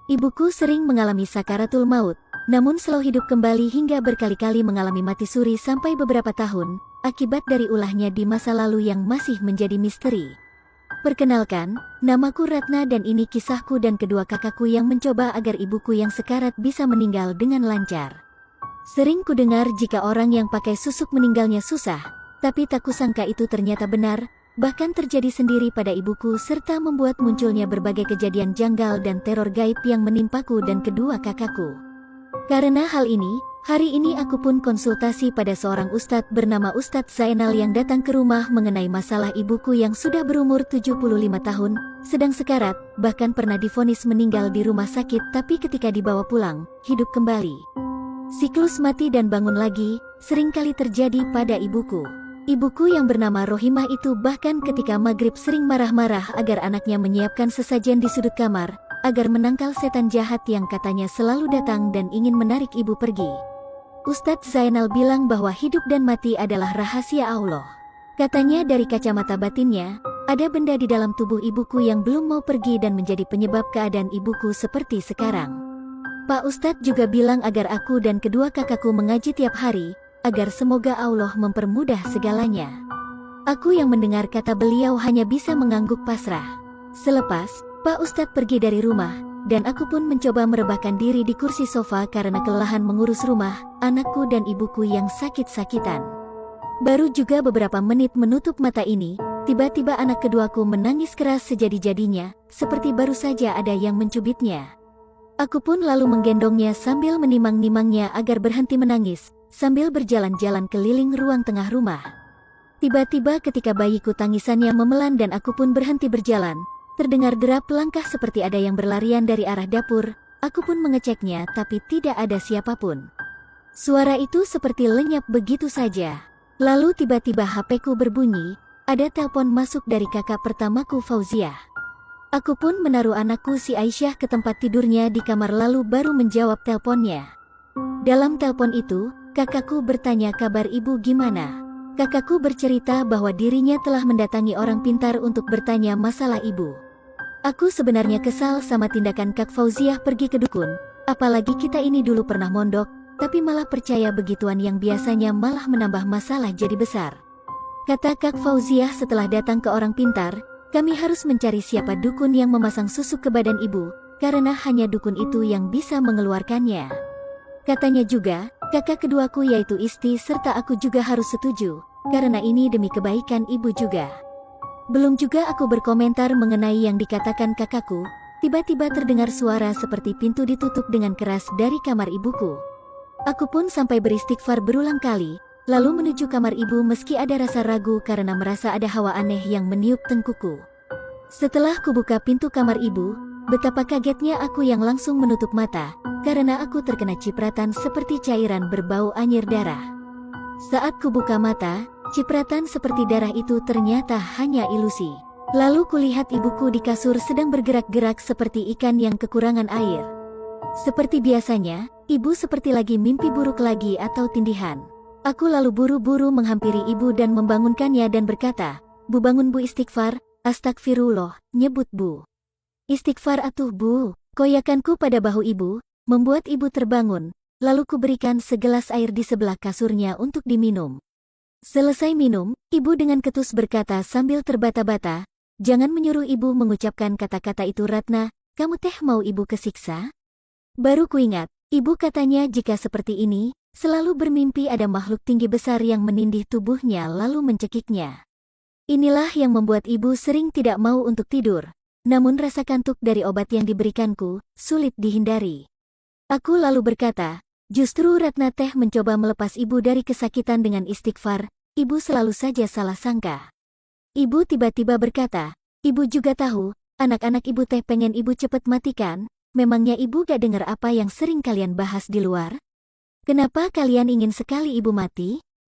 Ibuku sering mengalami sakaratul maut, namun selalu hidup kembali hingga berkali-kali mengalami mati suri sampai beberapa tahun, akibat dari ulahnya di masa lalu yang masih menjadi misteri. Perkenalkan, namaku Ratna dan ini kisahku dan kedua kakakku yang mencoba agar ibuku yang sekarat bisa meninggal dengan lancar. Sering kudengar jika orang yang pakai susuk meninggalnya susah, tapi tak kusangka itu ternyata benar. Bahkan terjadi sendiri pada ibuku serta membuat munculnya berbagai kejadian janggal dan teror gaib yang menimpaku dan kedua kakakku. Karena hal ini, hari ini aku pun konsultasi pada seorang ustadz bernama Ustadz Zainal yang datang ke rumah mengenai masalah ibuku yang sudah berumur 75 tahun, sedang sekarat, bahkan pernah divonis meninggal di rumah sakit tapi ketika dibawa pulang, hidup kembali. Siklus mati dan bangun lagi, seringkali terjadi pada ibuku. Ibuku yang bernama Rohimah itu bahkan ketika maghrib sering marah-marah agar anaknya menyiapkan sesajen di sudut kamar, agar menangkal setan jahat yang katanya selalu datang dan ingin menarik ibu pergi. Ustadz Zainal bilang bahwa hidup dan mati adalah rahasia Allah. Katanya dari kacamata batinnya, ada benda di dalam tubuh ibuku yang belum mau pergi dan menjadi penyebab keadaan ibuku seperti sekarang. Pak Ustadz juga bilang agar aku dan kedua kakakku mengaji tiap hari, agar semoga Allah mempermudah segalanya. Aku yang mendengar kata beliau hanya bisa mengangguk pasrah. Selepas Pak Ustadz pergi dari rumah, dan aku pun mencoba merebahkan diri di kursi sofa karena kelelahan mengurus rumah, anakku dan ibuku yang sakit-sakitan. Baru juga beberapa menit menutup mata ini, tiba-tiba anak keduaku menangis keras sejadi-jadinya, seperti baru saja ada yang mencubitnya. Aku pun lalu menggendongnya sambil menimang-nimangnya agar berhenti menangis, sambil berjalan-jalan keliling ruang tengah rumah. Tiba-tiba ketika bayiku tangisannya memelan dan aku pun berhenti berjalan, terdengar derap langkah seperti ada yang berlarian dari arah dapur. Aku pun mengeceknya tapi tidak ada siapapun. Suara itu seperti lenyap begitu saja. Lalu tiba-tiba HP-ku berbunyi, ada telepon masuk dari kakak pertamaku Fauziah. Aku pun menaruh anakku si Aisyah ke tempat tidurnya di kamar lalu baru menjawab teleponnya. Dalam telepon itu, kakakku bertanya kabar ibu gimana. Kakakku bercerita bahwa dirinya telah mendatangi orang pintar untuk bertanya masalah ibu. Aku sebenarnya kesal sama tindakan Kak Fauziah pergi ke dukun, apalagi kita ini dulu pernah mondok, tapi malah percaya begituan yang biasanya malah menambah masalah jadi besar. Kata Kak Fauziah setelah datang ke orang pintar, kami harus mencari siapa dukun yang memasang susuk ke badan ibu, karena hanya dukun itu yang bisa mengeluarkannya. Katanya juga, kakak keduaku yaitu Isti serta aku juga harus setuju, karena ini demi kebaikan ibu juga. Belum juga aku berkomentar mengenai yang dikatakan kakakku, tiba-tiba terdengar suara seperti pintu ditutup dengan keras dari kamar ibuku. Aku pun sampai beristighfar berulang kali, lalu menuju kamar ibu meski ada rasa ragu karena merasa ada hawa aneh yang meniup tengkuku. Setelah kubuka pintu kamar ibu, betapa kagetnya aku yang langsung menutup mata, karena aku terkena cipratan seperti cairan berbau anyir darah. Saat kubuka mata, cipratan seperti darah itu ternyata hanya ilusi. Lalu kulihat ibuku di kasur sedang bergerak-gerak seperti ikan yang kekurangan air. Seperti biasanya, ibu seperti lagi mimpi buruk lagi atau tindihan. Aku lalu buru-buru menghampiri ibu dan membangunkannya dan berkata, "Bu bangun bu, istighfar." "Astagfirullah," nyebut bu. "Istighfar atuh bu." Koyakanku pada bahu ibu, membuat ibu terbangun, lalu kuberikan segelas air di sebelah kasurnya untuk diminum. Selesai minum, ibu dengan ketus berkata sambil terbata-bata, "Jangan menyuruh ibu mengucapkan kata-kata itu Ratna, kamu teh mau ibu kesiksa?" Baru kuingat, ibu katanya jika seperti ini, selalu bermimpi ada makhluk tinggi besar yang menindih tubuhnya lalu mencekiknya. Inilah yang membuat ibu sering tidak mau untuk tidur, namun rasa kantuk dari obat yang diberikanku, sulit dihindari. Aku lalu berkata, justru Ratna teh mencoba melepas ibu dari kesakitan dengan istighfar, ibu selalu saja salah sangka. Ibu tiba-tiba berkata, "Ibu juga tahu, anak-anak ibu teh pengen ibu cepet matikan, memangnya ibu gak dengar apa yang sering kalian bahas di luar? Kenapa kalian ingin sekali ibu mati?"